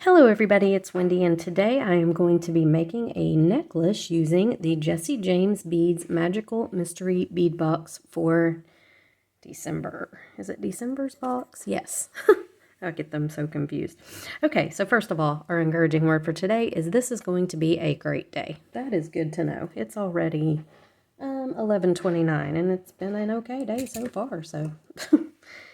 Hello everybody, it's Wendy, and today I am going to be making a necklace using the Jesse James Beads Magical Mystery Bead Box for December. Is it December's box? Yes. I get them so confused. Okay, so first of all, our encouraging word for today is this is going to be a great day. That is good to know. It's already 11:29 and it's been an okay day so far, so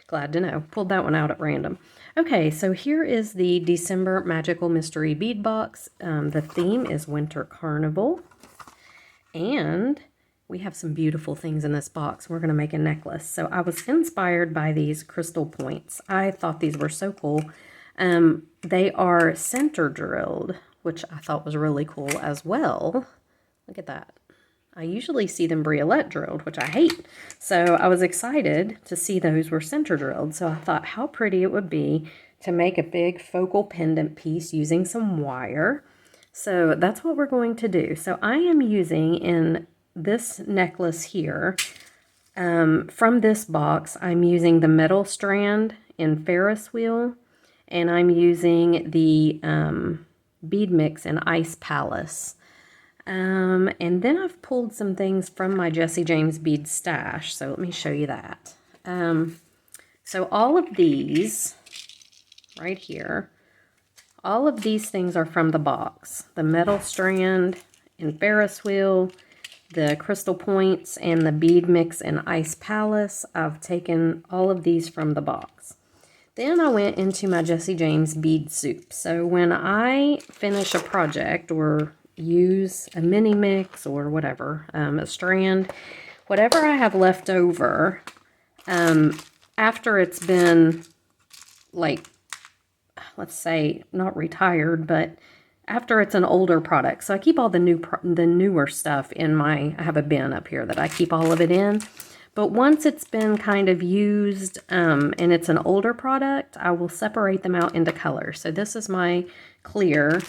glad to know. Pulled that one out at random. Okay, so here is the December Magical Mystery Bead Box. The theme is Winter Carnival. And we have some beautiful things in this box. We're going to make a necklace. So I was inspired by these crystal points. I thought these were so cool. They are center drilled, which I thought was really cool as well. Look at that. I usually see them briolette drilled, which I hate. So I was excited to see those were center drilled. So I thought how pretty it would be to make a big focal pendant piece using some wire. So that's what we're going to do. So I am using in this necklace here, from this box, I'm using the metal strand in Ferris wheel, and I'm using the bead mix in Ice Palace. And then I've pulled some things from my Jesse James bead stash. So let me show you that. So all of these right here, all of these things are from the box. The metal strand in Ferris wheel, the crystal points, and the bead mix in Ice Palace. I've taken all of these from the box. Then I went into my Jesse James bead soup. So when I finish a project or use a mini mix or whatever, a strand, whatever I have left over, after it's been, like, let's say not retired, but after it's an older product. So I keep all the newer stuff in my, I have a bin up here that I keep all of it in. But once it's been kind of used and it's an older product, I will separate them out into colors. So this is my clear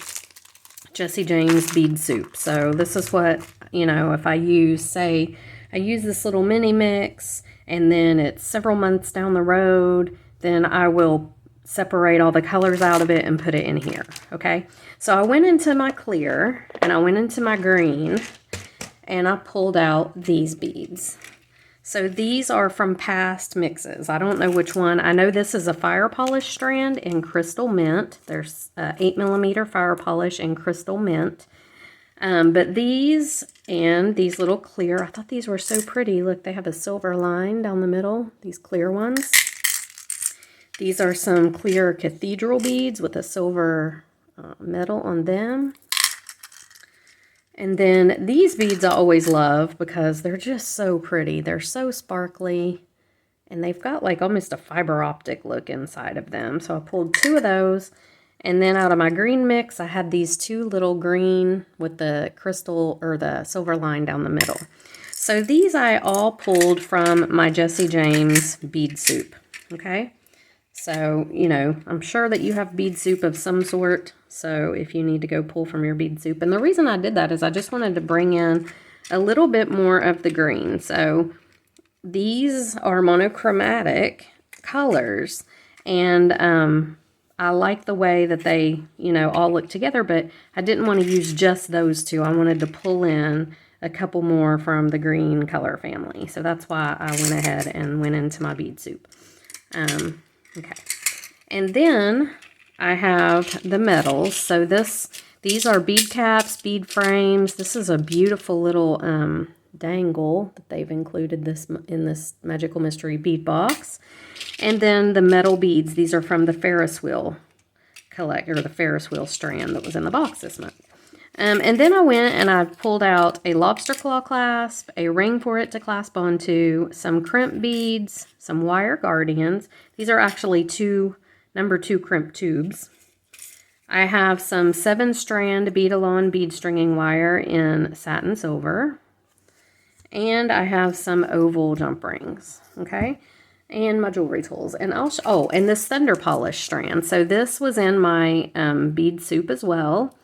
Jesse James bead soup. So this is what, you know, if I use, say, I use this little mini mix and then it's several months down the road, then I will separate all the colors out of it and put it in here, okay? So I went into my clear and I went into my green and I pulled out these beads. So these are from past mixes. I don't know which one. I know this is a fire polish strand in Crystal Mint. There's 8mm fire polish in Crystal Mint. But these and these little clear, I thought these were so pretty. Look, they have a silver line down the middle, these clear ones. These are some clear cathedral beads with a silver metal on them. And then these beads I always love because they're just so pretty. They're so sparkly and they've got like almost a fiber optic look inside of them. So I pulled two of those, and then out of my green mix I had these two little green with the crystal or the silver line down the middle. So these I all pulled from my Jesse James bead soup, okay? So, you know, I'm sure that you have bead soup of some sort. So if you need to go pull from your bead soup. And the reason I did that is I just wanted to bring in a little bit more of the green. So these are monochromatic colors. And I like the way that they, you know, all look together. But I didn't want to use just those two. I wanted to pull in a couple more from the green color family. So that's why I went ahead and went into my bead soup. Okay, and then I have the metals. So these are bead caps, bead frames. This is a beautiful little dangle that they've included in this Magical Mystery Bead Box. And then the metal beads. These are from the Ferris wheel the Ferris wheel strand that was in the box this month. And then I went and I pulled out a lobster claw clasp, a ring for it to clasp onto, some crimp beads, some wire guardians. These are actually number 2 crimp tubes. I have some 7-strand bead-along bead stringing wire in satin silver. And I have some oval jump rings, okay? And my jewelry tools. And and this thunder polish strand. So this was in my bead soup as well.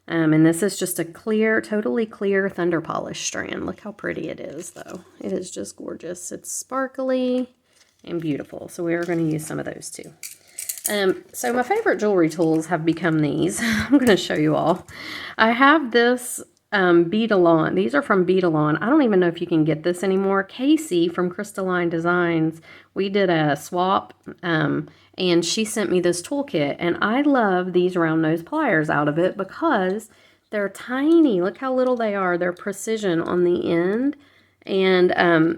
And this is just a clear, totally clear thunder polish strand. Look how pretty it is, though. It is just gorgeous. It's sparkly and beautiful. So we are going to use some of those too. So my favorite jewelry tools have become these. I'm going to show you all. I have this Bead. These are from Bead. I don't even know if you can get this anymore. Casey from Crystalline Designs, we did a swap, and she sent me this toolkit, and I love these round nose pliers out of it because they're tiny. Look how little they are. They're precision on the end. And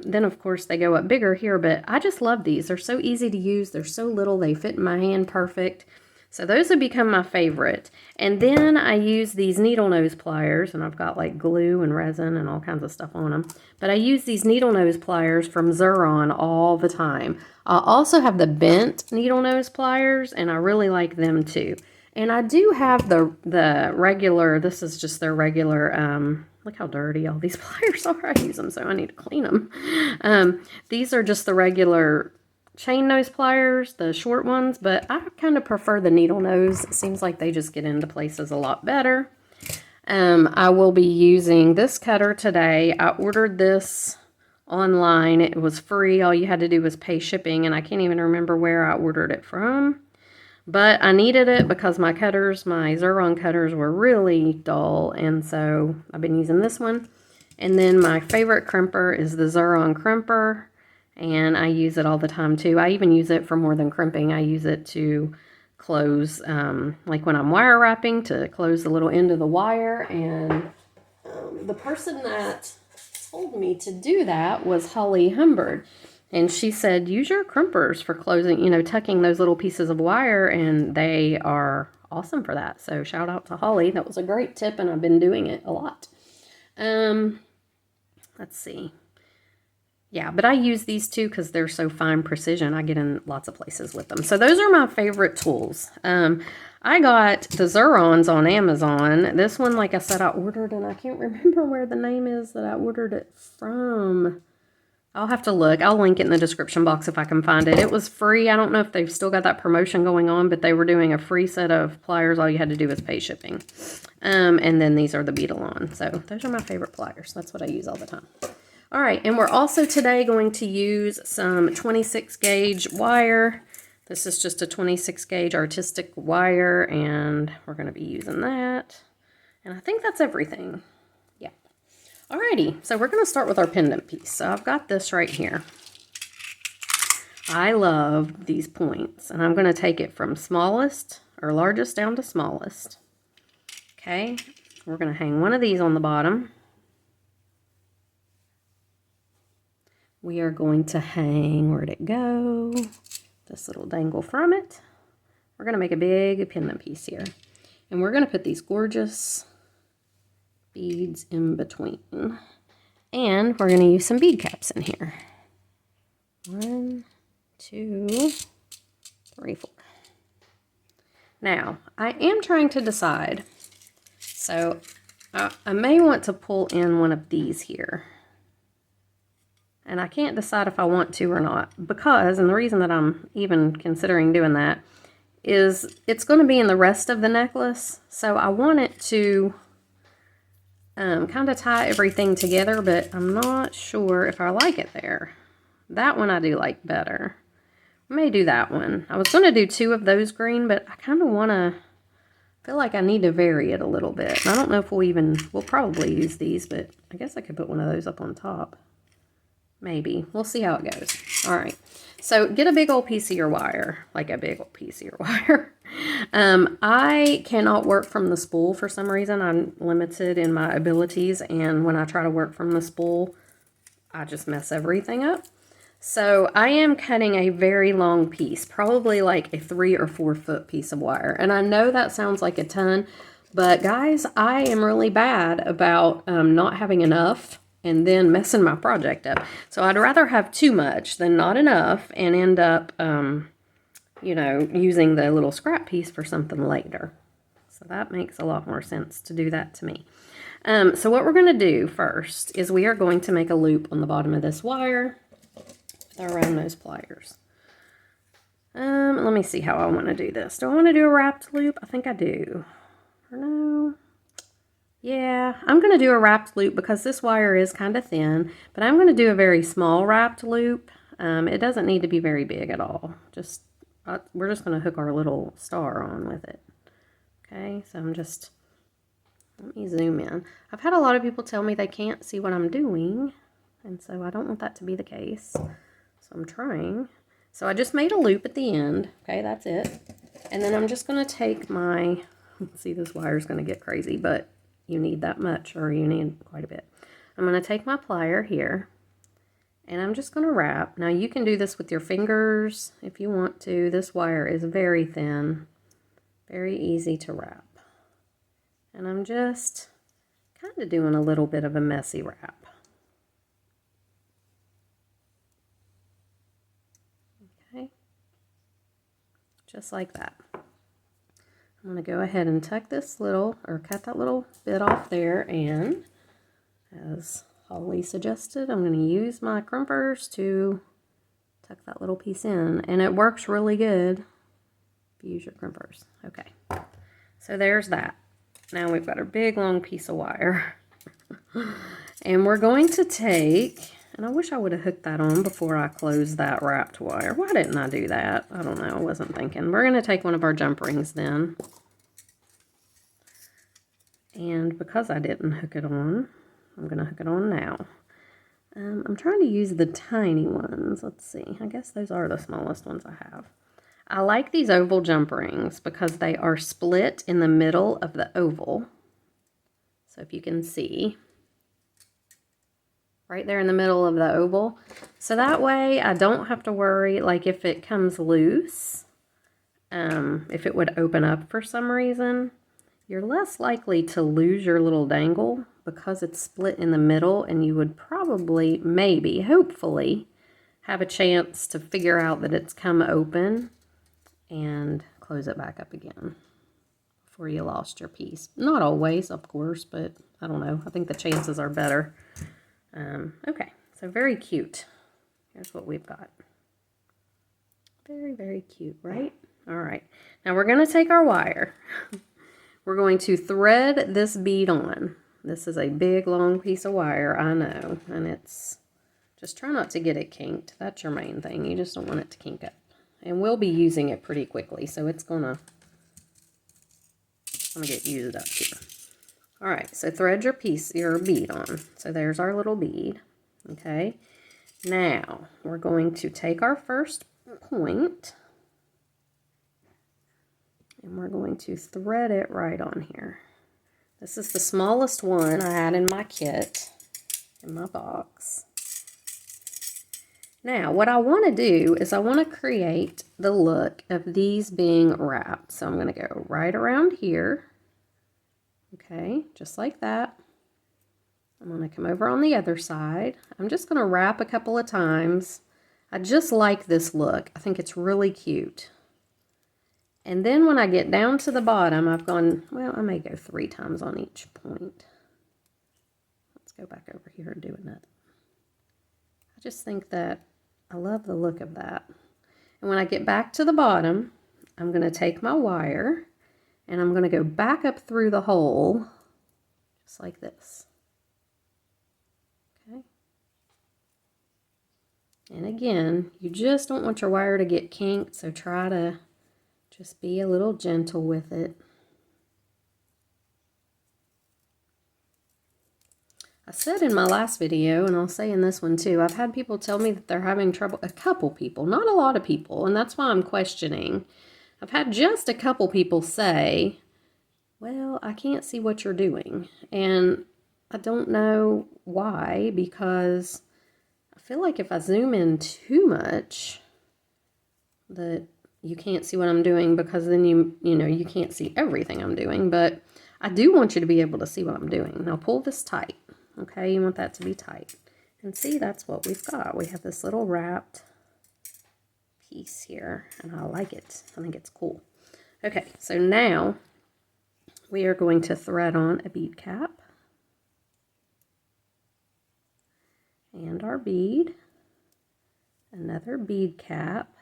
then, of course, they go up bigger here, but I just love these. They're so easy to use. They're so little. They fit in my hand perfect. So those have become my favorite. And then I use these needle nose pliers, and I've got like glue and resin and all kinds of stuff on them. But I use these needle nose pliers from Xuron all the time. I also have the bent needle nose pliers, and I really like them too. And I do have the regular, this is just their regular, look how dirty all these pliers are. I use them, so I need to clean them. These are just the regular chain nose pliers, the short ones, but I kind of prefer the needle nose. It seems like they just get into places a lot better. I will be using this cutter today. I ordered this online. It was free. All you had to do was pay shipping, and I can't even remember where I ordered it from. But I needed it because my cutters, my Xuron cutters, were really dull, and so I've been using this one. And then my favorite crimper is the Xuron crimper, and I use it all the time too. I even use it for more than crimping. I use it to close, like when I'm wire wrapping, to close the little end of the wire. And the person that told me to do that was Holly Humbird. And she said, use your crimpers for closing, you know, tucking those little pieces of wire, and they are awesome for that. So shout out to Holly. That was a great tip, and I've been doing it a lot. Let's see. Yeah, but I use these two because they're so fine precision. I get in lots of places with them. So those are my favorite tools. I got the Xurons on Amazon. This one, like I said, I ordered, and I can't remember where the name is that I ordered it from. I'll have to look. I'll link it in the description box if I can find it. It was free. I don't know if they've still got that promotion going on, but they were doing a free set of pliers. All you had to do was pay shipping. And then these are the Bead. So those are my favorite pliers. That's what I use all the time. All right, and we're also today going to use some 26 gauge wire. This is just a 26 gauge artistic wire, and we're going to be using that. And I think that's everything. Alrighty, so we're going to start with our pendant piece. So I've got this right here. I love these points, and I'm going to take it from smallest or largest down to smallest. Okay, we're going to hang one of these on the bottom. We are going to hang, where'd it go? This little dangle from it. We're going to make a big pendant piece here. And we're going to put these gorgeous beads in between, and we're going to use some bead caps in here. 1, 2, 3, 4. Now I am trying to decide, so I may want to pull in one of these here, and I can't decide if I want to or not, because, and the reason that I'm even considering doing that is it's going to be in the rest of the necklace, so I want it to kind of tie everything together, but I'm not sure if I like it there. That one I do like better. I may do that one. I was going to do 2 of those green, but I kind of want to, feel like I need to vary it a little bit. And I don't know if we'll probably use these, but I guess I could put one of those up on top. Maybe. We'll see how it goes. All right. So get a big old piece of your wire, like a big old piece of your wire. I cannot work from the spool for some reason. I'm limited in my abilities, and when I try to work from the spool, I just mess everything up. So I am cutting a very long piece, probably like a 3 or 4 foot piece of wire. And I know that sounds like a ton, but guys, I am really bad about not having enough and then messing my project up. So I'd rather have too much than not enough and end up, you know, using the little scrap piece for something later. So that makes a lot more sense to do that to me. So what we're going to do first is we are going to make a loop on the bottom of this wire with our round nose pliers. Let me see how I want to do this. Do I want to do a wrapped loop? I think I do. Or no? Yeah, I'm going to do a wrapped loop because this wire is kind of thin, but I'm going to do a very small wrapped loop. It doesn't need to be very big at all. Just we're just going to hook our little star on with it. Okay, so let me zoom in. I've had a lot of people tell me they can't see what I'm doing, and so I don't want that to be the case. So I'm trying. So I just made a loop at the end. Okay, that's it. And then I'm just going to take my, see, this wire's going to get crazy, but you need that much, or you need quite a bit. I'm going to take my plier here, and I'm just going to wrap. Now you can do this with your fingers if you want to. This wire is very thin, very easy to wrap. And I'm just kind of doing a little bit of a messy wrap. Okay, just like that. I'm going to go ahead and tuck this little, or cut that little bit off there, and as Holly suggested, I'm going to use my crimpers to tuck that little piece in, and it works really good if you use your crimpers. Okay, so there's that. Now we've got our big long piece of wire. And we're going to take, and I wish I would have hooked that on before I closed that wrapped wire. Why didn't I do that? I don't know, I wasn't thinking. We're going to take one of our jump rings then. And because I didn't hook it on, I'm going to hook it on now. I'm trying to use the tiny ones. Let's see, I guess those are the smallest ones I have. I like these oval jump rings because they are split in the middle of the oval. So if you can see, right there in the middle of the oval. So that way I don't have to worry, like if it comes loose, if it would open up for some reason, you're less likely to lose your little dangle because it's split in the middle, and you would probably, maybe, hopefully, have a chance to figure out that it's come open and close it back up again before you lost your piece. Not always, of course, but I don't know. I think the chances are better. Okay, so very cute. Here's what we've got. Very, very cute, right? All right, now we're going to take our wire. We're going to thread this bead on. This is a big, long piece of wire, I know, and it's, just try not to get it kinked. That's your main thing. You just don't want it to kink up. And we'll be using it pretty quickly, so it's gonna get used up here. All right, so thread your bead on. So there's our little bead, okay? Now, we're going to take our first point, and we're going to thread it right on here. This is the smallest one I had in my kit, in my box. Now, what I want to do is I want to create the look of these being wrapped. So I'm going to go right around here. Okay, just like that. I'm going to come over on the other side. I'm just going to wrap a couple of times. I just like this look. I think it's really cute. And then when I get down to the bottom, I've gone, well, I may go 3 times on each point. Let's go back over here and do it. I just think that I love the look of that. And when I get back to the bottom, I'm going to take my wire and I'm going to go back up through the hole, just like this. Okay. And again, you just don't want your wire to get kinked, so try to just be a little gentle with it. I said in my last video, and I'll say in this one too, I've had people tell me that they're having trouble, a couple people, not a lot of people, and that's why I'm questioning. I've had just a couple people say, well, I can't see what you're doing. And I don't know why, because I feel like if I zoom in too much, that you can't see what I'm doing, because then you know, you can't see everything I'm doing. But I do want you to be able to see what I'm doing. Now pull this tight. Okay, you want that to be tight. And see, that's what we've got. We have this little wrapped piece here, and I like it. I think it's cool. Okay, so now we are going to thread on a bead cap and our bead, another bead cap,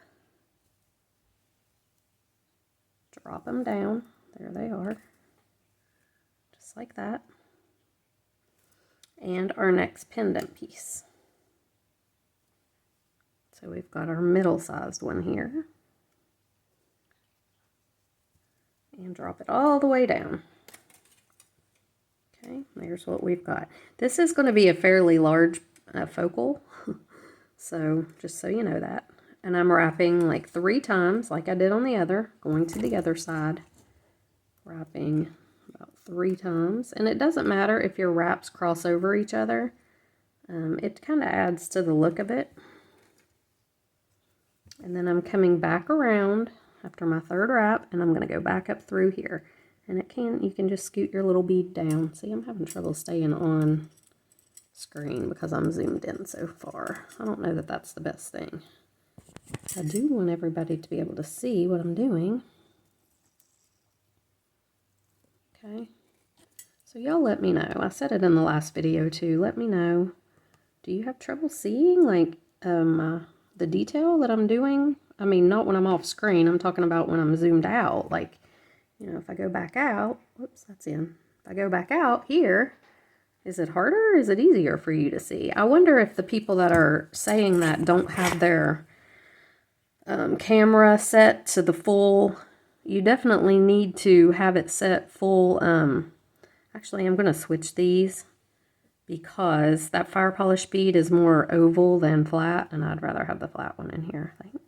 drop them down, there they are, just like that, and our next pendant piece. So we've got our middle-sized one here. and drop it all the way down. Okay, there's what we've got. This is going to be a fairly large focal, so just so you know that. And I'm wrapping like 3 times like I did on the other, going to the other side, wrapping about 3 times. And it doesn't matter if your wraps cross over each other. It kind of adds to the look of it. And then I'm coming back around after my 3rd wrap, and I'm going to go back up through here. And you can just scoot your little bead down. See, I'm having trouble staying on screen because I'm zoomed in so far. I don't know that that's the best thing. I do want everybody to be able to see what I'm doing. Okay. So y'all let me know. I said it in the last video too. Let me know. Do you have trouble seeing like the detail that I'm doing? I mean, not when I'm off screen. I'm talking about when I'm zoomed out. Like, you know, if I go back out, whoops, that's in. If I go back out here, is it harder or is it easier for you to see? I wonder if the people that are saying that don't have their camera set to the full. You definitely need to have it set full. Actually, I'm going to switch these because that fire polish bead is more oval than flat, and I'd rather have the flat one in here, I think.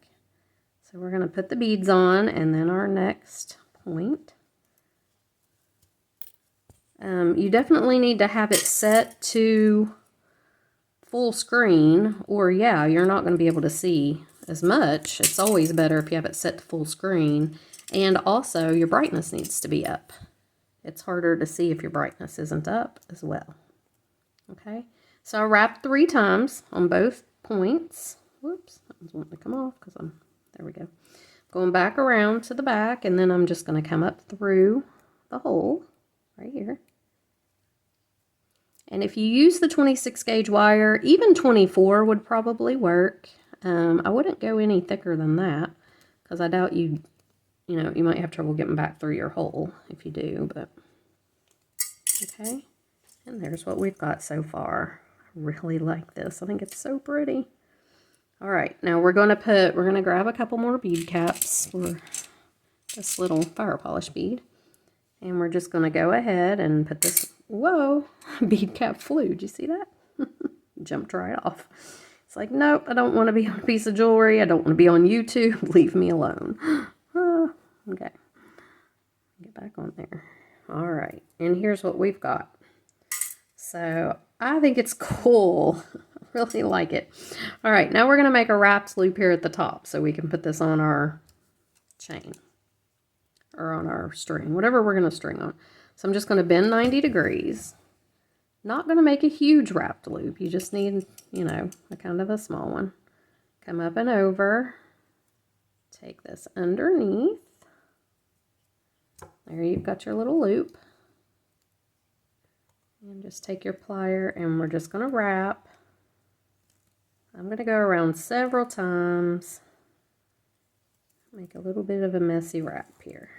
So we're going to put the beads on, and then our next point. You definitely need to have it set to full screen, or yeah, you're not going to be able to see as much. It's always better if you have it set to full screen, and also your brightness needs to be up. It's harder to see if your brightness isn't up as well. Okay, so I wrapped 3 times on both points. Whoops, that was wanting to come off because there we go. Going back around to the back, and then I'm just going to come up through the hole right here. And if you use the 26 gauge wire, even 24 would probably work. I wouldn't go any thicker than that because I doubt you might have trouble getting back through your hole if you do, but okay. And there's what we've got so far. I really like this. I think it's so pretty. All right, now we're going to grab a couple more bead caps for this little fire polish bead. And we're just going to go ahead and put this, whoa, bead cap flew. Did you see that? Jumped right off. It's like, nope, I don't want to be on a piece of jewelry. I don't want to be on YouTube. Leave me alone. Okay. Get back on there. All right. And here's what we've got. So I think it's cool. I really like it. All right. Now we're going to make a wrapped loop here at the top so we can put this on our chain or on our string, whatever we're going to string on. So I'm just going to bend 90 degrees. Not going to make a huge wrapped loop. You just need, you know, a kind of a small one. Come up and over. Take this underneath. There you've got your little loop. And just take your plier and we're just going to wrap. I'm going to go around several times. Make a little bit of a messy wrap here.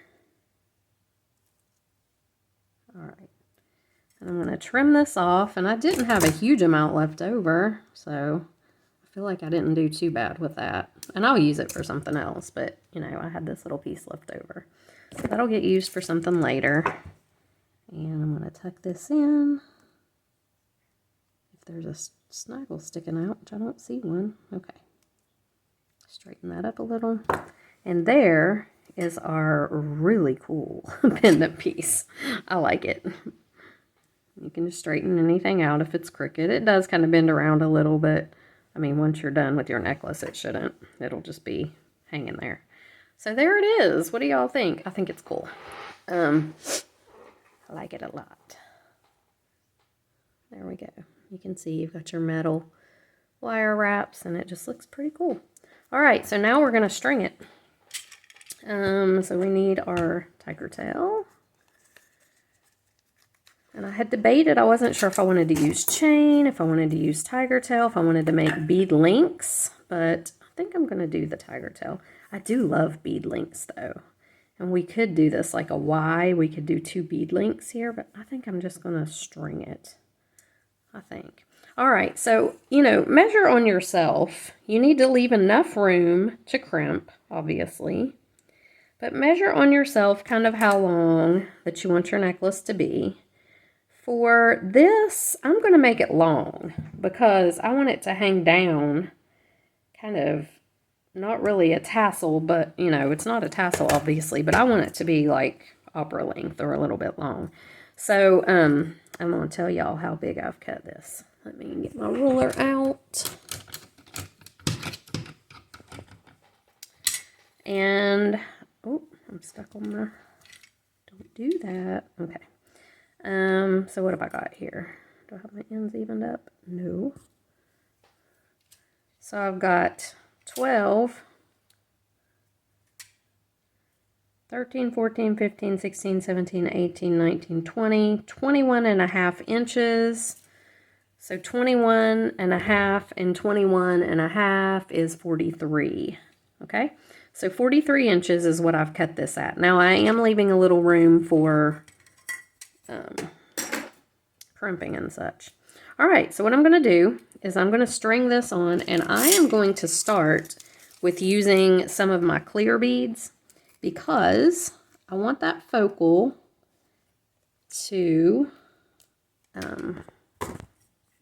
All right. And I'm going to trim this off, and I didn't have a huge amount left over, so I feel like I didn't do too bad with that. And I'll use it for something else, but, you know, I had this little piece left over. So that'll get used for something later. And I'm going to tuck this in. If there's a snaggle sticking out, which I don't see one. Okay. Straighten that up a little. And there is our really cool pendant piece. I like it. You can just straighten anything out if it's crooked. It does kind of bend around a little, but I mean, once you're done with your necklace, it shouldn't. It'll just be hanging there. So there it is. What do y'all think? I think it's cool. I like it a lot. There we go. You can see you've got your metal wire wraps, and it just looks pretty cool. All right, so now we're going to string it. So we need our tiger tail. And I had debated, I wasn't sure if I wanted to use chain, if I wanted to use tiger tail, if I wanted to make bead links, but I think I'm going to do the tiger tail. I do love bead links though. And we could do this like a Y, we could do 2 bead links here, but I think I'm just going to string it, I think. All right, so, you know, measure on yourself. You need to leave enough room to crimp, obviously. But measure on yourself kind of how long that you want your necklace to be. For this, I'm going to make it long because I want it to hang down, kind of, not really a tassel, but, you know, it's not a tassel, obviously, but I want it to be like opera length or a little bit long. So, I'm going to tell y'all how big I've cut this. Let me get my ruler out. And, oh, I'm stuck on the, don't do that. Okay. So what have I got here? Do I have my ends evened up? No. So I've got 12, 13, 14, 15, 16, 17, 18, 19, 20, 21 and a half inches. So 21 and a half and 21 and a half is 43. Okay. So 43 inches is what I've cut this at. Now I am leaving a little room for crimping and such. All right, so what I'm going to do is I'm going to string this on, and I am going to start with using some of my clear beads because I want that focal to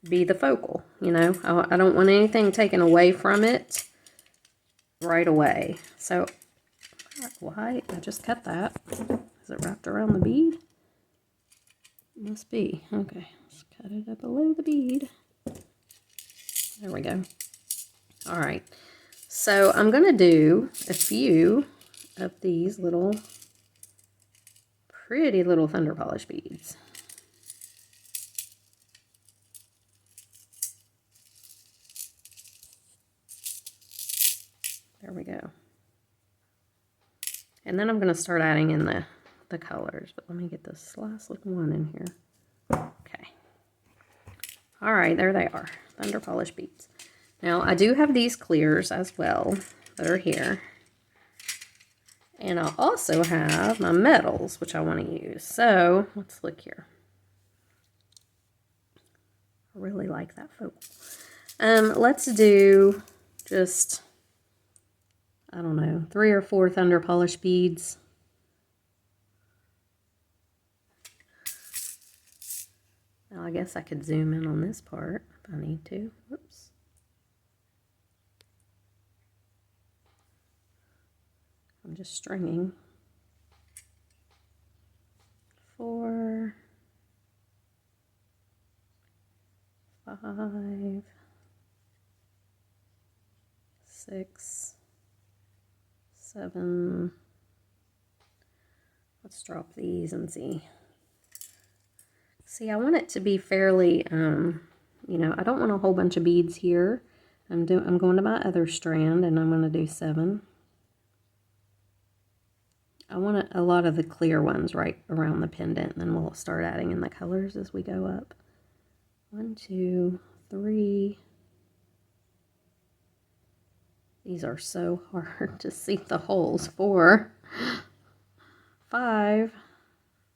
be the focal, you know. I don't want anything taken away from it right away. So, why? I just cut that. Is it wrapped around the bead? Must be. Okay, let's cut it up below the bead. There we go. All right, so I'm going to do a few of these little pretty little thunder polish beads. There we go. And then I'm going to start adding in the colors, but let me get this last little one in here. Okay. All right, there they are, thunder polish beads. Now, I do have these clears as well that are here. And I also have my metals, which I want to use. So, let's look here. I really like that focal. Let's do just, I don't know, 3 or 4 thunder polish beads. Now, I guess I could zoom in on this part if I need to. Whoops. I'm just stringing 4, 5, 6, 7. Let's drop these and see. See, I want it to be fairly, you know, I don't want a whole bunch of beads here. I'm going to my other strand, and I'm going to do 7. I want a lot of the clear ones right around the pendant, and then we'll start adding in the colors as we go up. 1, 2, 3. These are so hard to see the holes. 4, 5,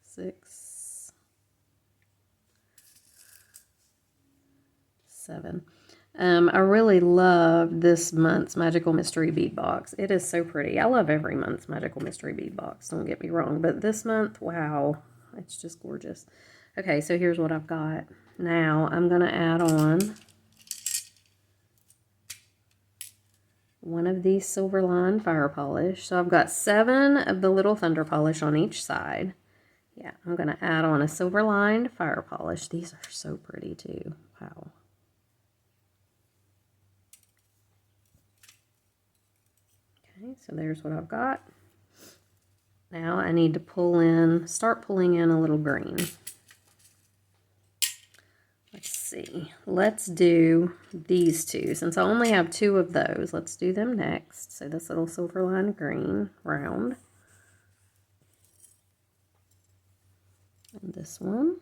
6, 7. I really love this month's Magical Mystery Bead Box. It is so pretty. I love every month's Magical Mystery Bead Box, don't get me wrong. But this month, wow, it's just gorgeous. Okay, so here's what I've got. Now, I'm going to add on one of these silver line fire polish. So I've got 7 of the little thunder polish on each side. Yeah, I'm going to add on a silver lined fire polish. These are so pretty too. Wow. Okay, so there's what I've got. Now I need to start pulling in a little green. Let's see. Let's do these two. Since I only have 2 of those, let's do them next. So this little silver line green round. And this one.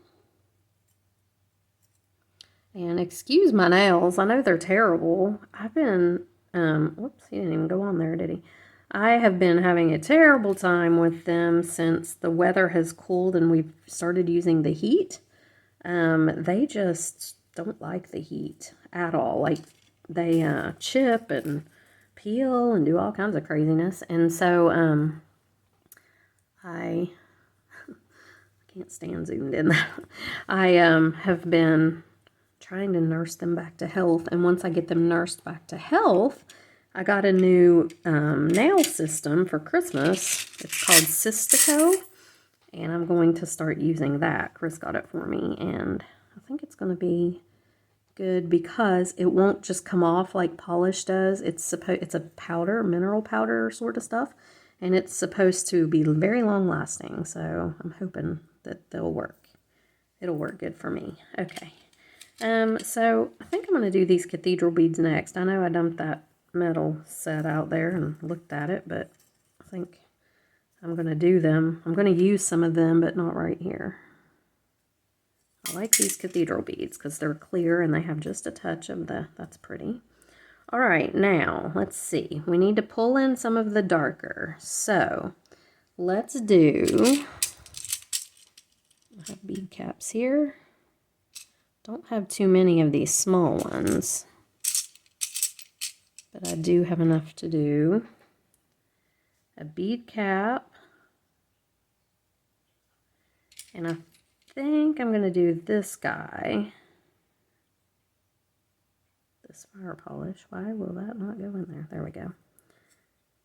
And excuse my nails. I know they're terrible. I've been, whoops, he didn't even go on there, did he? I have been having a terrible time with them since the weather has cooled and we've started using the heat. They just don't like the heat at all. Like, they chip and peel and do all kinds of craziness. And so, I can't stand zoomed in. I have been trying to nurse them back to health, and once I get them nursed back to health, I got a new nail system for Christmas. It's called Sistico, and I'm going to start using that. Chris got it for me, and I think it's going to be good because it won't just come off like polish does. It's a powder, mineral powder sort of stuff, and it's supposed to be very long lasting. So I'm hoping that they'll work. It'll work good for me. Okay. So I think I'm going to do these cathedral beads next. I know I dumped that metal set out there and looked at it, but I think I'm going to do them. I'm going to use some of them, but not right here. I like these cathedral beads because they're clear and they have just a touch of that's pretty. All right, now let's see. We need to pull in some of the darker. So let's do, I have bead caps here. Don't have too many of these small ones, but I do have enough to do a bead cap, and I think I'm going to do this guy, this fire polish. Why will that not go in there? There we go.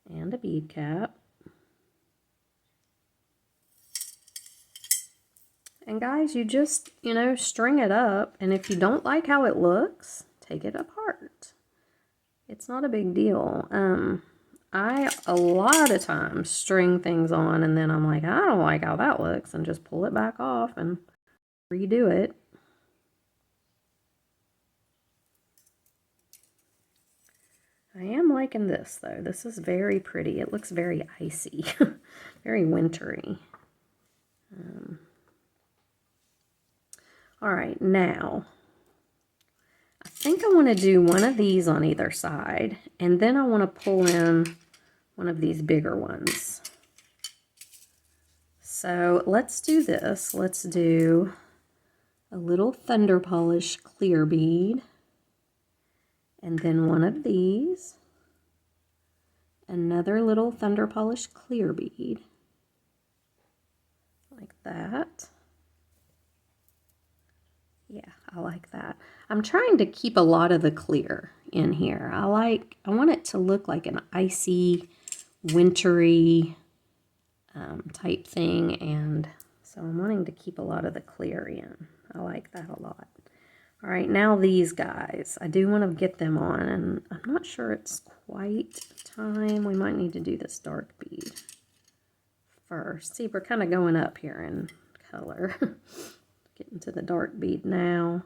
And a bead cap. And guys, you just, string it up, and if you don't like how it looks, take it apart. It's not a big deal. I, a lot of times, string things on, and then I'm like, I don't like how that looks, and just pull it back off and redo it. I am liking this, though. This is very pretty. It looks very icy, very wintry. All right, now, I think I want to do one of these on either side, and then I want to pull in one of these bigger ones. So let's do this. Let's do a little thunder polish clear bead, and then one of these, another little thunder polish clear bead, like that. Yeah, I like that. I'm trying to keep a lot of the clear in here. I want it to look like an icy, wintry type thing, and so I'm wanting to keep a lot of the clear in. I like that a lot. All right, now these guys. I do want to get them on, and I'm not sure it's quite time. We might need to do this dark bead first. See, we're kind of going up here in color. Getting to the dark bead now.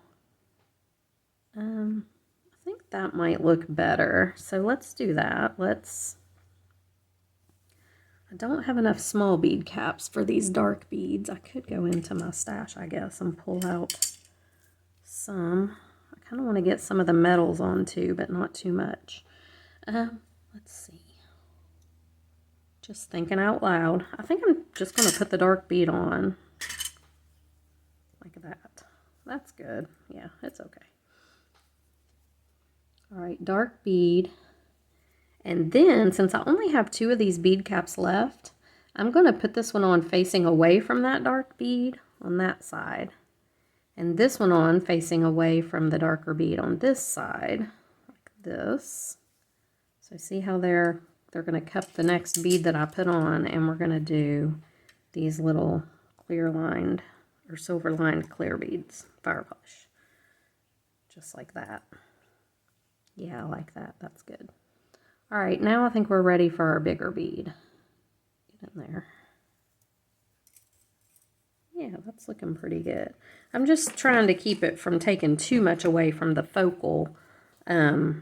I think that might look better. So let's do that. I don't have enough small bead caps for these dark beads. I could go into my stash, I guess, and pull out some. I kind of want to get some of the metals on too, but not too much. Let's see. Just thinking out loud. I think I'm just going to put the dark bead on. Like that. That's good. Yeah, it's okay. All right, dark bead. And then, since I only have 2 of these bead caps left, I'm going to put this one on facing away from that dark bead on that side. And this one on facing away from the darker bead on this side, like this. So see how they're going to cup the next bead that I put on, and we're going to do these little clear lined or silver lined clear beads, fire polish. Just like that. Yeah, I like that. That's good. All right, now I think we're ready for our bigger bead. Get in there. Yeah, that's looking pretty good. I'm just trying to keep it from taking too much away from the focal. Let's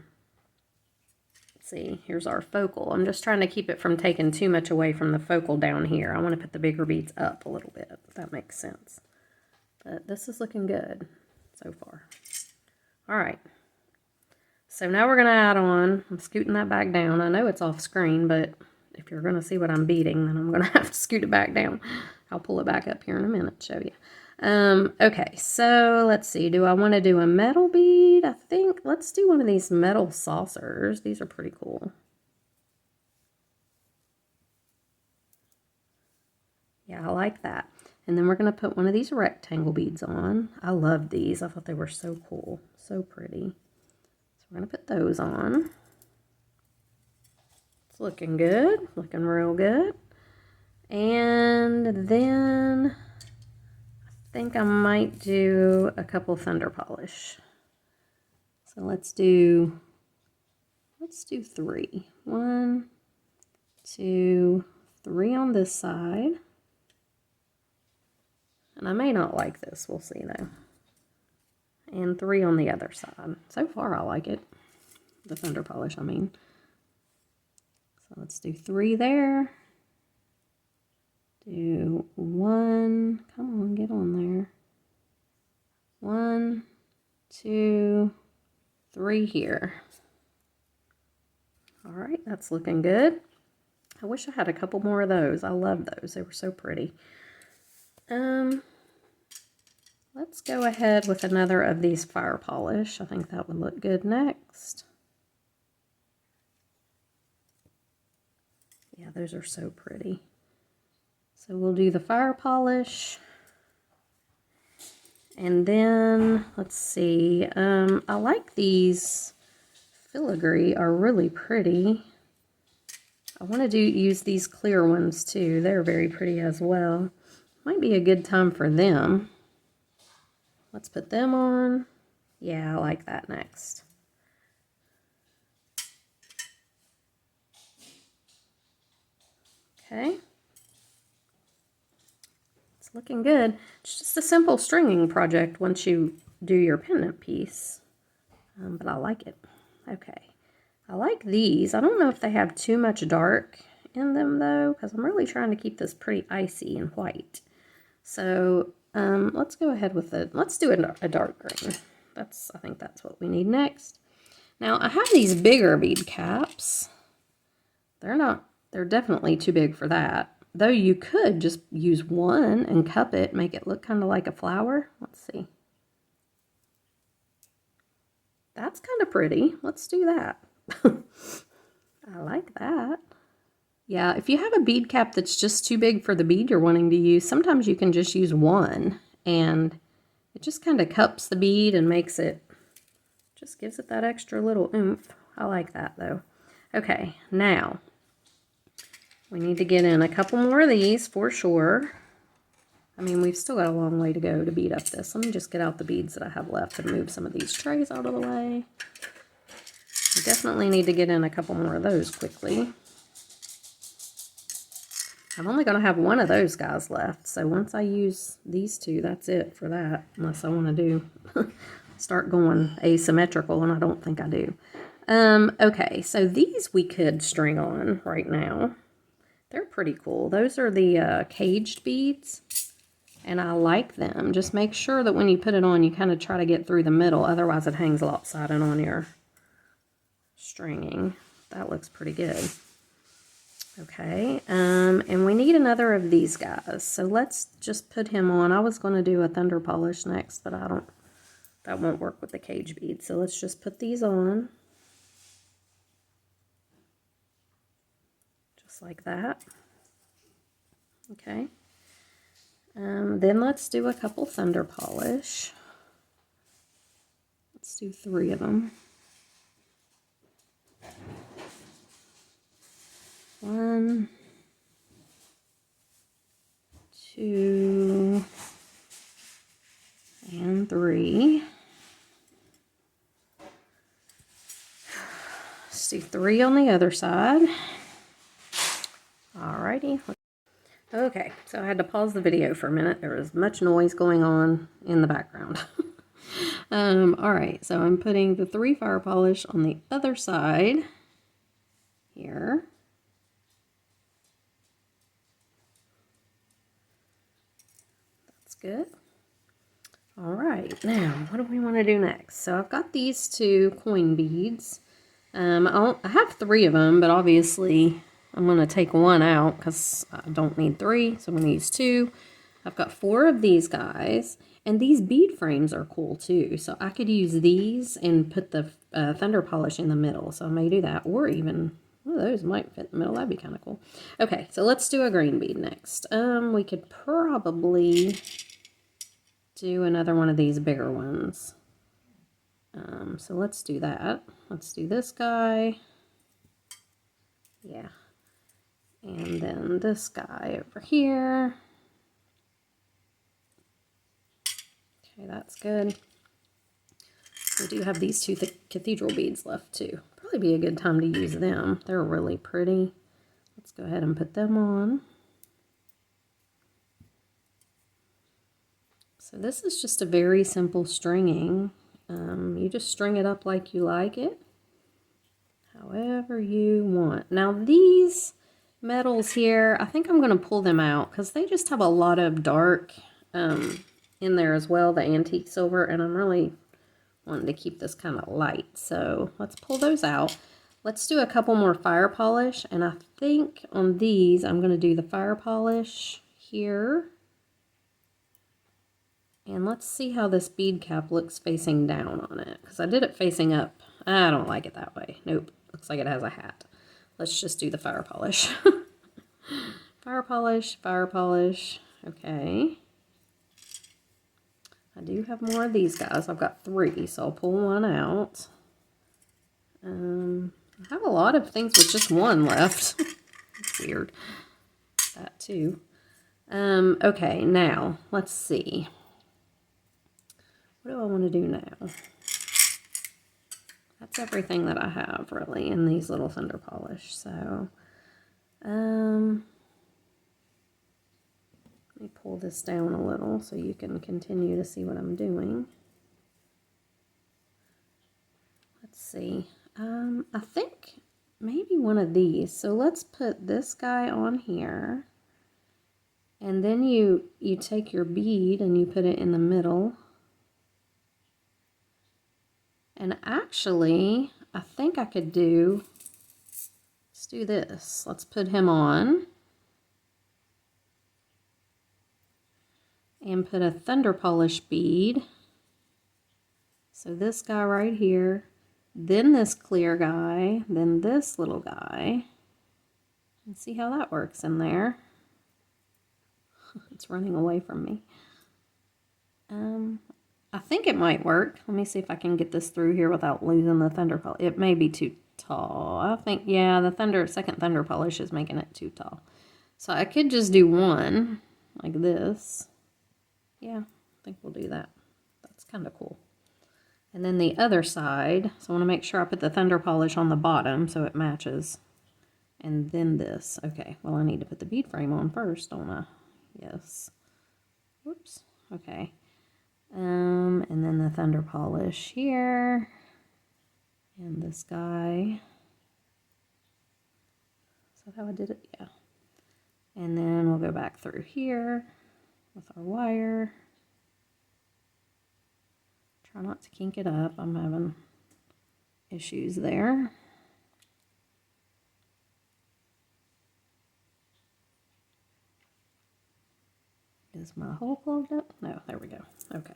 see, here's our focal. I'm just trying to keep it from taking too much away from the focal down here. I want to put the bigger beads up a little bit, if that makes sense. But this is looking good so far. All right. So now we're going to add on, I'm scooting that back down. I know it's off screen, but if you're going to see what I'm beading, then I'm going to have to scoot it back down. I'll pull it back up here in a minute, show you. Okay, so let's see. Do I want to do a metal bead? I think let's do one of these metal saucers. These are pretty cool. Yeah, I like that. And then we're going to put one of these rectangle beads on. I love these. I thought they were so cool. So pretty. So we're going to put those on. It's looking good. Looking real good. And then I think I might do a couple thunder polish. So let's do 3. 1, 2, 3 on this side. And I may not like this, we'll see though. And 3 on the other side. So far I like it. The thunder polish, I mean. So let's do 3 there. Do 1, come on, get on there. 1, 2, 3 here. All right, that's looking good. I wish I had a couple more of those. I love those. They were so pretty. Let's go ahead with another of these fire polish. I think that would look good next. Yeah, those are so pretty. So we'll do the fire polish. And then, let's see, I like these filigree are really pretty. I want to use these clear ones too. They're very pretty as well. Might be a good time for them. Let's put them on. Yeah, I like that next. Okay. It's looking good. It's just a simple stringing project once you do your pendant piece. But I like it. Okay. I like these. I don't know if they have too much dark in them though, because I'm really trying to keep this pretty icy and white. So let's go ahead with let's do a dark green. I think that's what we need next. Now I have these bigger bead caps. They're definitely too big for that. Though you could just use one and cup it, make it look kind of like a flower. Let's see. That's kind of pretty. Let's do that. I like that. Yeah, if you have a bead cap that's just too big for the bead you're wanting to use, sometimes you can just use one and it just kind of cups the bead and makes it, just gives it that extra little oomph. I like that though. Okay, now we need to get in a couple more of these for sure. I mean, we've still got a long way to go to bead up this. Let me just get out the beads that I have left and move some of these trays out of the way. We definitely need to get in a couple more of those quickly. I'm only going to have one of those guys left, so once I use these two, that's it for that, unless I want to do start going asymmetrical, and I don't think I do. Okay, so these we could string on right now. They're pretty cool. Those are the caged beads, and I like them. Just make sure that when you put it on, you kind of try to get through the middle, otherwise it hangs lopsided on your stringing. That looks pretty good. Okay, and we need another of these guys, so let's just put him on. I was going to do a thunder polish next, but that won't work with the cage bead, so let's just put these on. Just like that. Okay. Then let's do a couple thunder polish. Let's do 3 of them. 1, 2, and 3. Let's do 3 on the other side. Alrighty. Okay, so I had to pause the video for a minute. There was much noise going on in the background. Alright, so I'm putting the 3 fire polish on the other side here. Good. All right, now what do we want to do next? So I've got these 2 coin beads. I have 3 of them, but obviously I'm going to take 1 out because I don't need 3, so I'm going to use 2. I've got 4 of these guys, and these bead frames are cool too. So I could use these and put the thunder polish in the middle. So I may do that, or even One of those might fit in the middle. That'd be kind of cool. Okay, so let's do a green bead next. We could probably do another one of these bigger ones. So let's do that. Let's do this guy. Yeah. And then this guy over here. Okay, that's good. We do have these two cathedral beads left too. Probably be a good time to use them. They're really pretty. Let's go ahead and put them on. So this is just a very simple stringing. You just string it up like you like it, however you want. Now these metals here, I think I'm going to pull them out because they just have a lot of dark in there as well, the antique silver, and I'm really wanting to keep this kind of light. So let's pull those out. Let's do a couple more fire polish, and I think on these I'm going to do the fire polish here. And let's see how this bead cap looks facing down on it, because I did it facing up. I don't like it that way. Nope, looks like it has a hat. Let's just do the fire polish. Fire polish, fire polish. Okay. I do have more of these guys. I've got 3, so I'll pull one out. I have a lot of things with just one left. That's weird. That too. Okay, now let's see. What do I want to do now? That's everything that I have really in these little thunder polish. So, let me pull this down a little so you can continue to see what I'm doing. Let's see. I think maybe one of these. So let's put this guy on here. And then you take your bead and you put it in the middle. And actually, I think I could do, let's do this. Let's put him on. And put a thunder polish bead. So this guy right here. Then this clear guy. Then this little guy. And see how that works in there. It's running away from me. I think it might work. Let me see if I can get this through here without losing the thunder polish. It may be too tall. I think, yeah, the second thunder polish is making it too tall. So I could just do one like this. Yeah, I think we'll do that. That's kind of cool. And then the other side, so I want to make sure I put the thunder polish on the bottom so it matches. And then this. Okay, well I need to put the bead frame on first, don't I? Yes. Whoops. Okay. And then the thunder polish here. And this guy. Is that how I did it? Yeah. And then we'll go back through here with our wire. Try not to kink it up. I'm having issues there. Is my hole clogged up? No, there we go. Okay.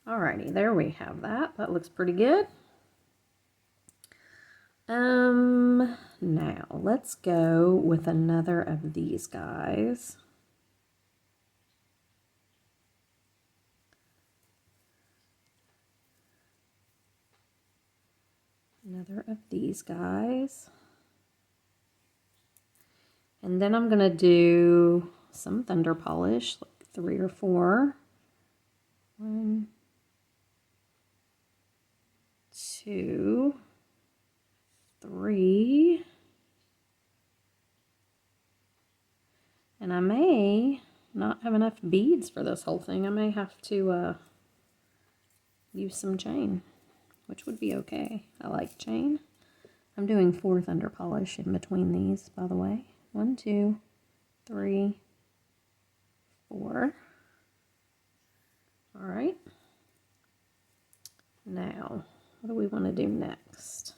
Alrighty, there we have that. That looks pretty good. Now let's go with another of these guys. Another of these guys. And then I'm going to do some thunder polish, like 3 or 4. 1, 2, 3. And I may not have enough beads for this whole thing. I may have to use some chain, which would be okay. I like chain. I'm doing 4 thunder polish in between these, by the way. 1, 2, 3, 4. All right. Now, what do we want to do next?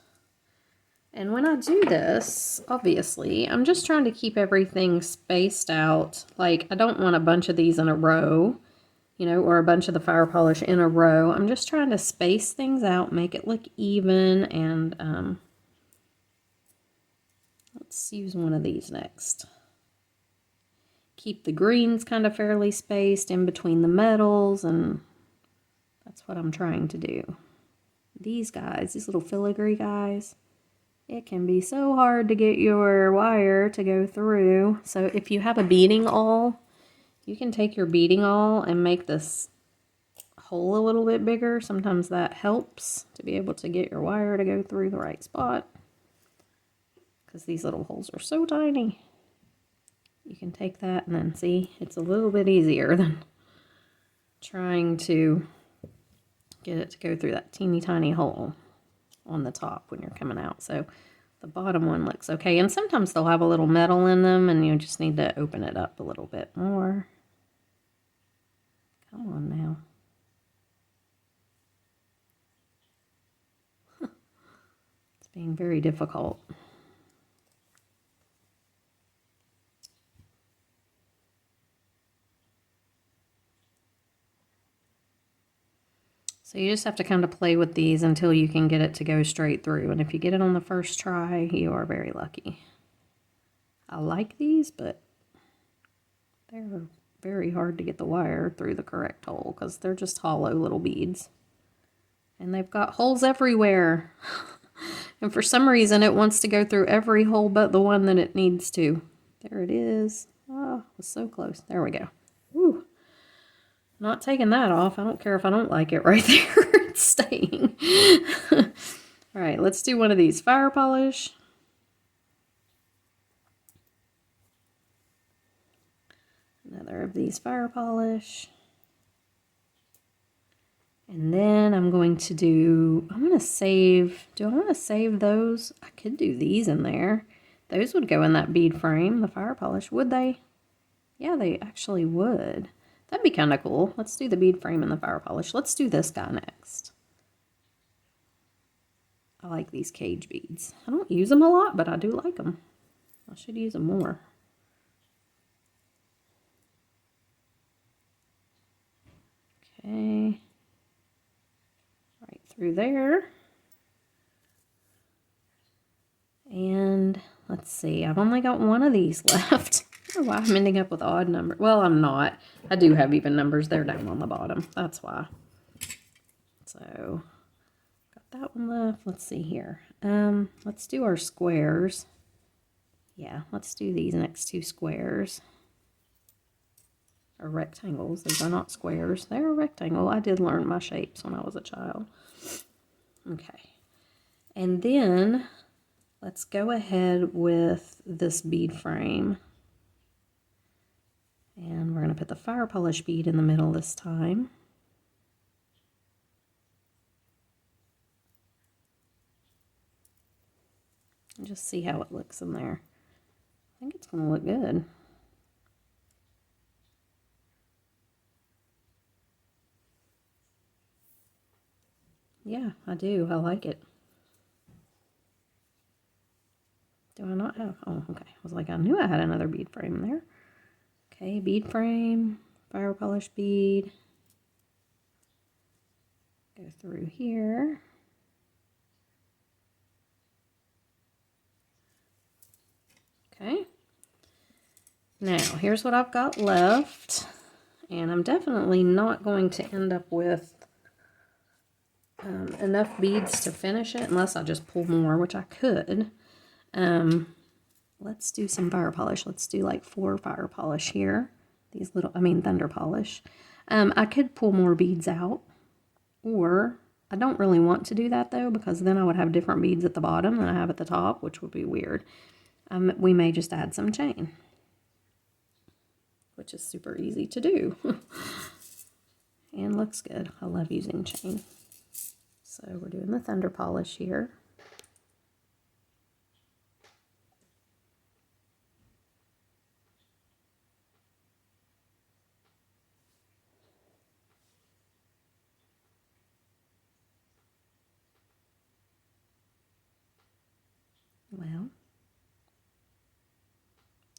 And when I do this, obviously, I'm just trying to keep everything spaced out. Like, I don't want a bunch of these in a row, you know, or a bunch of the fire polish in a row. I'm just trying to space things out, make it look even, and Let's use one of these next. Keep the greens kind of fairly spaced in between the metals, and that's what I'm trying to do. These guys, these little filigree guys, it can be so hard to get your wire to go through. So if you have a beading awl, you can take your beading awl and make this hole a little bit bigger. Sometimes that helps to be able to get your wire to go through the right spot, because these little holes are so tiny. You can take that and then see, it's a little bit easier than trying to get it to go through that teeny tiny hole on the top when you're coming out. So the bottom one looks okay, and sometimes they'll have a little metal in them and you just need to open it up a little bit more. Come on now. It's being very difficult. So you just have to kind of play with these until you can get it to go straight through. And if you get it on the first try, you are very lucky. I like these, but they're very hard to get the wire through the correct hole because they're just hollow little beads. And they've got holes everywhere. And for some reason, it wants to go through every hole but the one that it needs to. There it is. Oh, it was so close. There we go. Woo. Not taking that off. I don't care if I don't like it right there. It's staying. All right, let's do one of these fire polish. Another of these fire polish. And then I'm going to do, I'm going to save, do I want to save those? I could do these in there. Those would go in that bead frame, the fire polish, would they? Yeah, they actually would. That'd be kind of cool. Let's do the bead frame and the fire polish. Let's do this guy next. I like these cage beads. I don't use them a lot, but I do like them. I should use them more. Okay. Right through there. And let's see, I've only got one of these left. I don't know why I'm ending up with odd numbers. Well, I'm not. I do have even numbers. They're down on the bottom. That's why. So, got that one left. Let's see here. Let's do our squares. Yeah, let's do these next two squares. Or rectangles. These are not squares. They're a rectangle. I did learn my shapes when I was a child. Okay. And then let's go ahead with this bead frame. And we're going to put the fire polish bead in the middle this time. And just see how it looks in there. I think it's going to look good. Yeah, I do. I like it. Do I not have? Oh, okay. I was like, I knew I had another bead frame there. Okay, bead frame, fire polish bead. Go through here. Okay. Now, here's what I've got left. And I'm definitely not going to end up with enough beads to finish it unless I just pull more, which I could. Let's do some fire polish. Let's do like 4 fire polish here. These little, thunder polish. I could pull more beads out, or I don't really want to do that though, because then I would have different beads at the bottom than I have at the top, which would be weird. We may just add some chain, which is super easy to do. And looks good. I love using chain. So we're doing the thunder polish here. Well,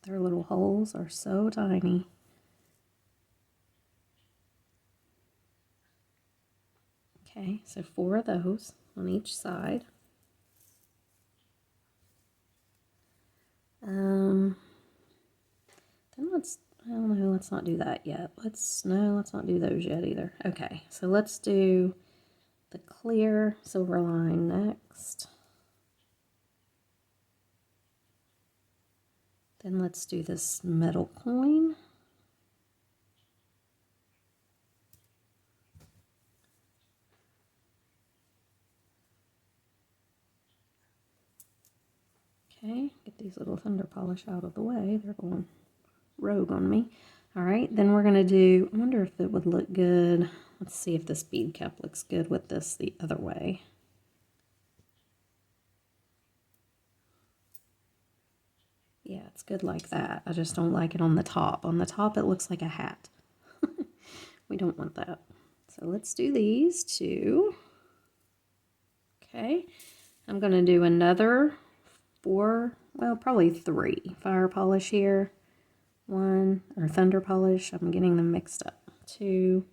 their little holes are so tiny. Okay, so 4 of those on each side. Then I don't know, let's not do that yet. No, let's not do those yet either. Okay, so let's do the clear silver line next. Then let's do this metal coin. Okay, get these little thunder polish out of the way. They're going rogue on me. All right, then we're going to do, I wonder if it would look good. Let's see if this bead cap looks good with this the other way. Yeah, it's good like that. I just don't like it on the top. On the top, it looks like a hat. We don't want that. So let's do these two. Okay, I'm going to do another 4, well, probably 3 fire polish here. 1, or thunder polish, I'm getting them mixed up. 2,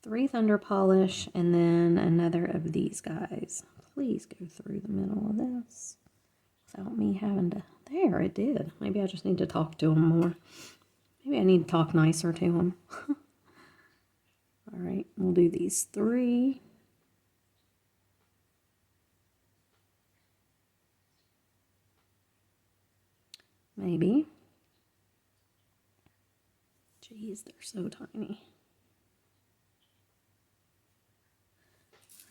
3 thunder polish, and then another of these guys. Please go through the middle of this without me having to, there, it did. Maybe I just need to talk to them more. Maybe I need to talk nicer to them. All right, we'll do these 3. Maybe. Jeez, they're so tiny.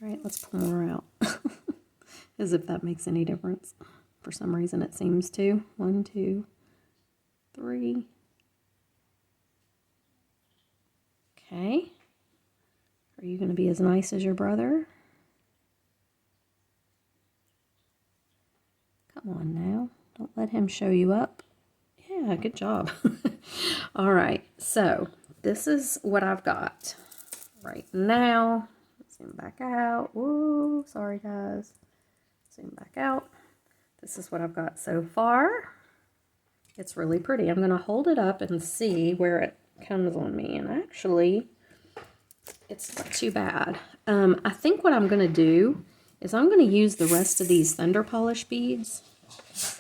All right, let's pull more out. As if that makes any difference. For some reason it seems to. 1, 2, 3. Okay. Are you going to be as nice as your brother? Come on now. Don't let him show you up. Yeah, good job. All right, so this is what I've got right now. Zoom back out. Whoa, sorry guys. Zoom back out. This is what I've got so far. It's really pretty. I'm going to hold it up and see where it comes on me. And actually, it's not too bad. I think what I'm going to do is I'm going to use the rest of these thunder polish beads.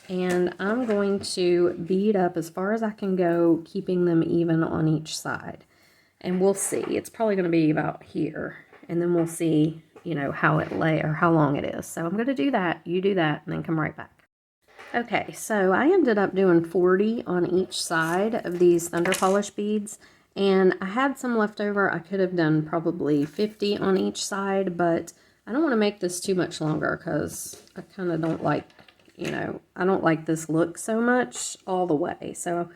And I'm going to bead up as far as I can go, keeping them even on each side. And we'll see. It's probably going to be about here. And then we'll see, you know, how it lay or how long it is. So I'm going to do that. You do that and then come right back. Okay, so I ended up doing 40 on each side of these thunder polish beads. And I had some left over. I could have done probably 50 on each side, but I don't want to make this too much longer because I kind of don't like, you know, I don't like this look so much all the way. So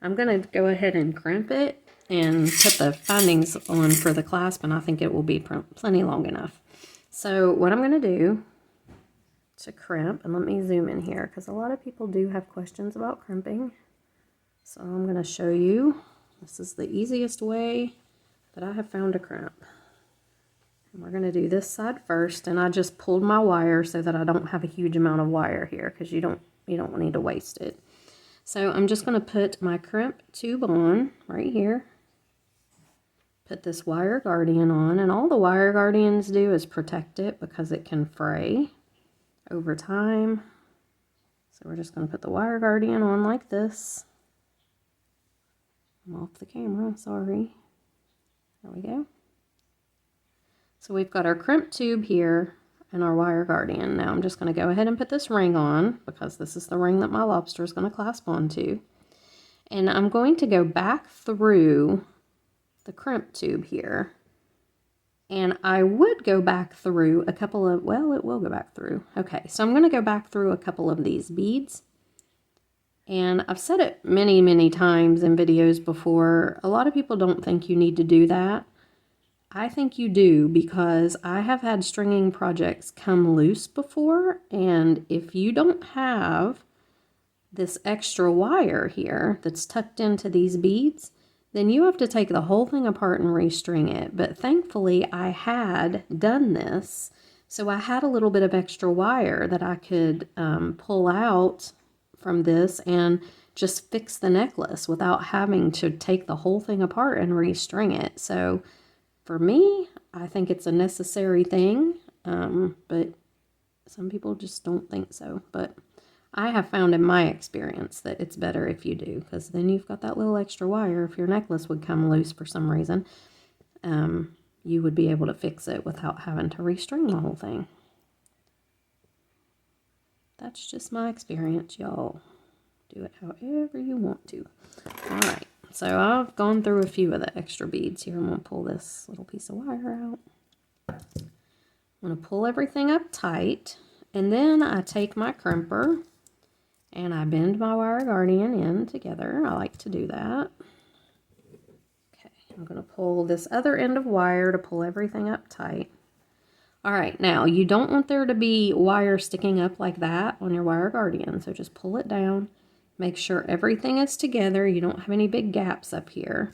I'm going to go ahead and crimp it and put the findings on for the clasp, and I think it will be plenty long enough. So what I'm going to do to crimp, and let me zoom in here because a lot of people do have questions about crimping. So I'm going to show you. This is the easiest way that I have found to crimp. And we're going to do this side first, and I just pulled my wire so that I don't have a huge amount of wire here because you don't need to waste it. So I'm just going to put my crimp tube on right here. Put this wire guardian on, and all the wire guardians do is protect it because it can fray over time. So we're just going to put the wire guardian on like this. I'm off the camera, sorry. There we go. So we've got our crimp tube here and our wire guardian. Now I'm just going to go ahead and put this ring on because this is the ring that my lobster is going to clasp onto. And I'm going to go back through the crimp tube here. And I would go back through a couple of, well, it will go back through. Okay, so I'm going to go back through a couple of these beads. And I've said it many, many times in videos before. A lot of people don't think you need to do that. I think you do because I have had stringing projects come loose before. And if you don't have this extra wire here that's tucked into these beads, then you have to take the whole thing apart and restring it. But thankfully I had done this, so I had a little bit of extra wire that I could pull out from this and just fix the necklace without having to take the whole thing apart and restring it. So for me, I think it's a necessary thing, but some people just don't think so. But I have found in my experience that it's better if you do, because then you've got that little extra wire. If your necklace would come loose for some reason, you would be able to fix it without having to restring the whole thing. That's just my experience, y'all. Do it however you want to. All right, so I've gone through a few of the extra beads here. I'm going to pull this little piece of wire out. I'm going to pull everything up tight, and then I take my crimper and I bend my wire guardian in together. I like to do that. Okay, I'm going to pull this other end of wire to pull everything up tight. All right, now you don't want there to be wire sticking up like that on your wire guardian, so just pull it down. Make sure everything is together. You don't have any big gaps up here.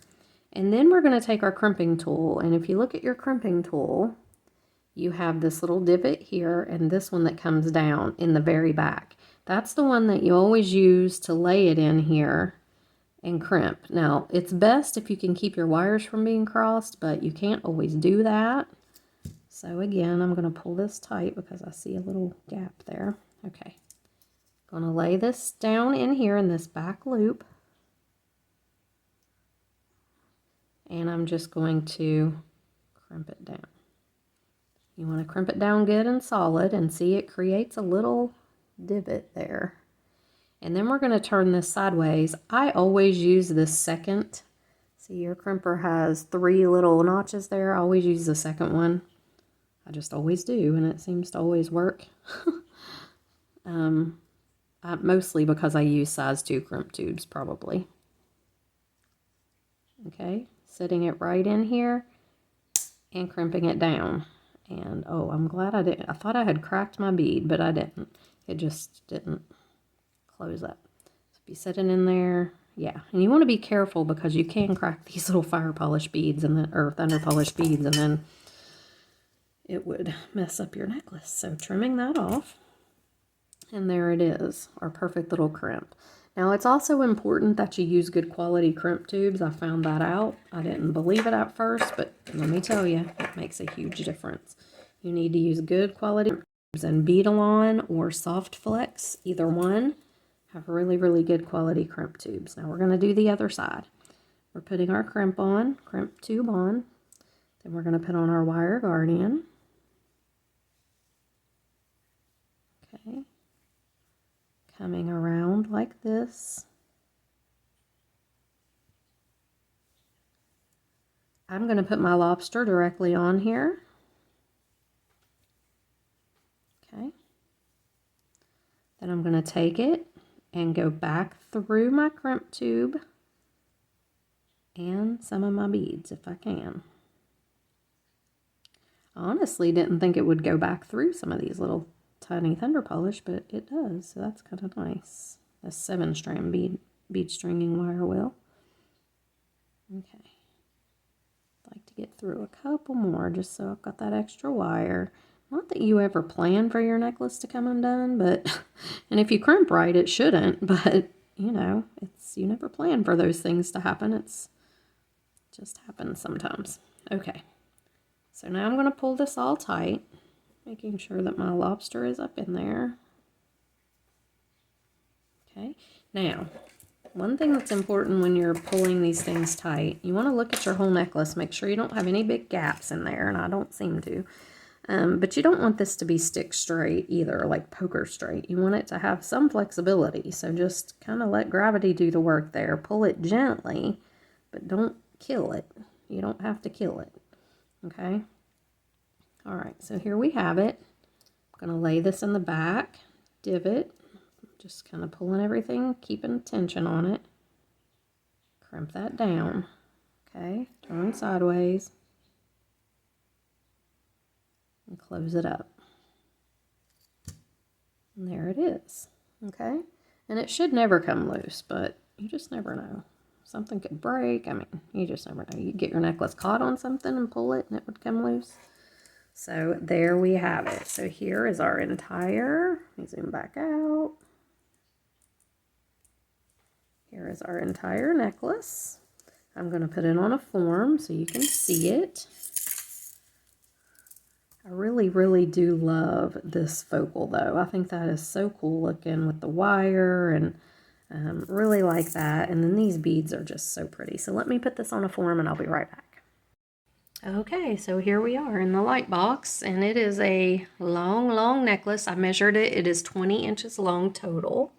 And then we're going to take our crimping tool, and if you look at your crimping tool, you have this little divot here and this one that comes down in the very back. That's the one that you always use to lay it in here and crimp. Now, it's best if you can keep your wires from being crossed, but you can't always do that. So again, I'm going to pull this tight because I see a little gap there. Okay. Going to lay this down in here in this back loop. And I'm just going to crimp it down. You want to crimp it down good and solid, and see it creates a little divot there. And then we're going to turn this sideways. I always use this second. See, your crimper has 3 little notches there. I always use the second one. I just always do, and it seems to always work. Mostly because I use size 2 crimp tubes, probably. Okay, setting it right in here and crimping it down. And oh, I'm glad I didn't. I thought I had cracked my bead, but I didn't. It just didn't close up. So be sitting in there. Yeah, and you want to be careful because you can crack these little fire polish beads and then, or thunder polish beads, and then it would mess up your necklace. So trimming that off, and there it is, our perfect little crimp. Now it's also important that you use good quality crimp tubes. I found that out. I didn't believe it at first, but let me tell you, it makes a huge difference. You need to use good quality tubes, and Bead-A-Lon or Soft Flex, either one, have really, really good quality crimp tubes. Now we're going to do the other side. We're putting our crimp tube on. Then we're going to put on our wire guardian. Okay. Coming around like this. I'm going to put my lobster directly on here. Okay. Then I'm going to take it and go back through my crimp tube and some of my beads if I can. I honestly didn't think it would go back through some of these little tiny thunder polish, but it does, so that's kind of nice. A 7-strand bead stringing wire will. Okay. I'd like to get through a couple more just so I've got that extra wire. Not that you ever plan for your necklace to come undone, but, and if you crimp right, it shouldn't, but, you know, you never plan for those things to happen. It just happens sometimes. Okay. So now I'm going to pull this all tight, making sure that my lobster is up in there. Okay. Now, one thing that's important when you're pulling these things tight, you want to look at your whole necklace, make sure you don't have any big gaps in there, and I don't seem to. But you don't want this to be stick straight either, like poker straight. You want it to have some flexibility, so just kind of let gravity do the work there. Pull it gently, but don't kill it. You don't have to kill it, okay? All right, so here we have it. I'm going to lay this in the back divot, just kind of pulling everything, keeping tension on it. Crimp that down, okay? Turn sideways. And close it up. And there it is, okay? And it should never come loose, but you just never know. Something could break. I mean, you just never know. You get your necklace caught on something and pull it and it would come loose. So there we have it. So here is our entire, let me zoom back out. Here is our entire necklace. I'm going to put it on a form so you can see it. I really really, really do love this focal though. I think that is so cool looking with the wire, and really like that. And then these beads are just so pretty. So let me put this on a form and I'll be right back. Okay, so here we are in the light box, and it is a long, long necklace. I measured it. It is 20 inches long total.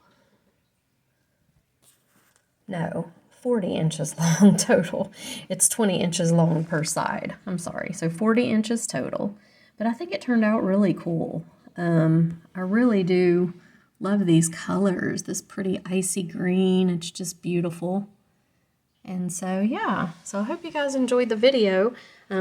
No, 40 inches long total. It's 20 inches long per side. I'm sorry. So 40 inches total. But I think it turned out really cool. I really do love these colors. This pretty icy green. It's just beautiful. And so, yeah, so I hope you guys enjoyed the video.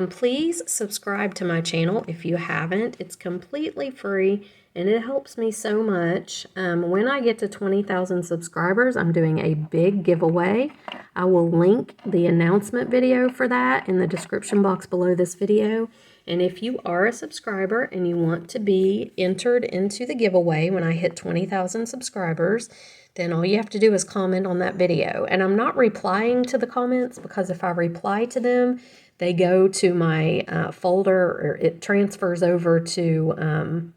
Please subscribe to my channel if you haven't. It's completely free, and it helps me so much. When I get to 20,000 subscribers, I'm doing a big giveaway. I will link the announcement video for that in the description box below this video. And if you are a subscriber and you want to be entered into the giveaway when I hit 20,000 subscribers, then all you have to do is comment on that video. And I'm not replying to the comments, because if I reply to them, they go to my folder, or it transfers over to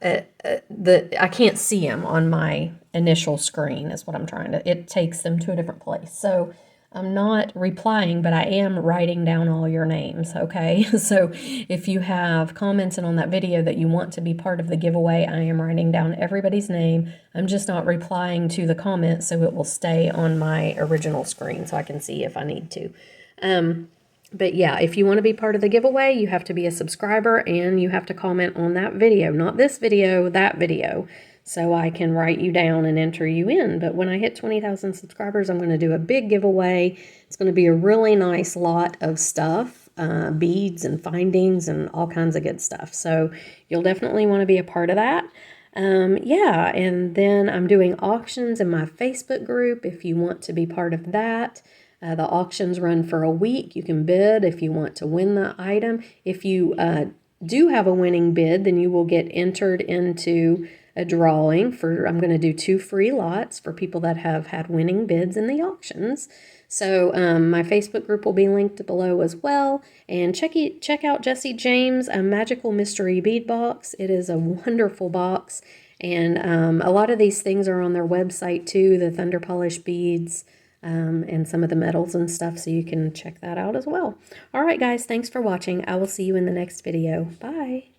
I can't see them on my initial screen is what I'm trying to, it takes them to a different place. So I'm not replying, but I am writing down all your names, okay? So if you have commented on that video that you want to be part of the giveaway, I am writing down everybody's name. I'm just not replying to the comments, so it will stay on my original screen so I can see if I need to. But yeah, if you want to be part of the giveaway, you have to be a subscriber and you have to comment on that video, not this video, that video, so I can write you down and enter you in. But when I hit 20,000 subscribers, I'm going to do a big giveaway. It's going to be a really nice lot of stuff, beads and findings and all kinds of good stuff. So you'll definitely want to be a part of that. Yeah, and then I'm doing auctions in my Facebook group if you want to be part of that. The auctions run for a week. You can bid if you want to win the item. If you do have a winning bid, then you will get entered into a drawing for, I'm going to do 2 free lots for people that have had winning bids in the auctions. So my Facebook group will be linked below as well. And check out Jessie James' Magical Mystery Bead Box. It is a wonderful box. And a lot of these things are on their website too, the Thunder Polish beads. And some of the metals and stuff, so you can check that out as well. All right, guys, thanks for watching. I will see you in the next video. Bye.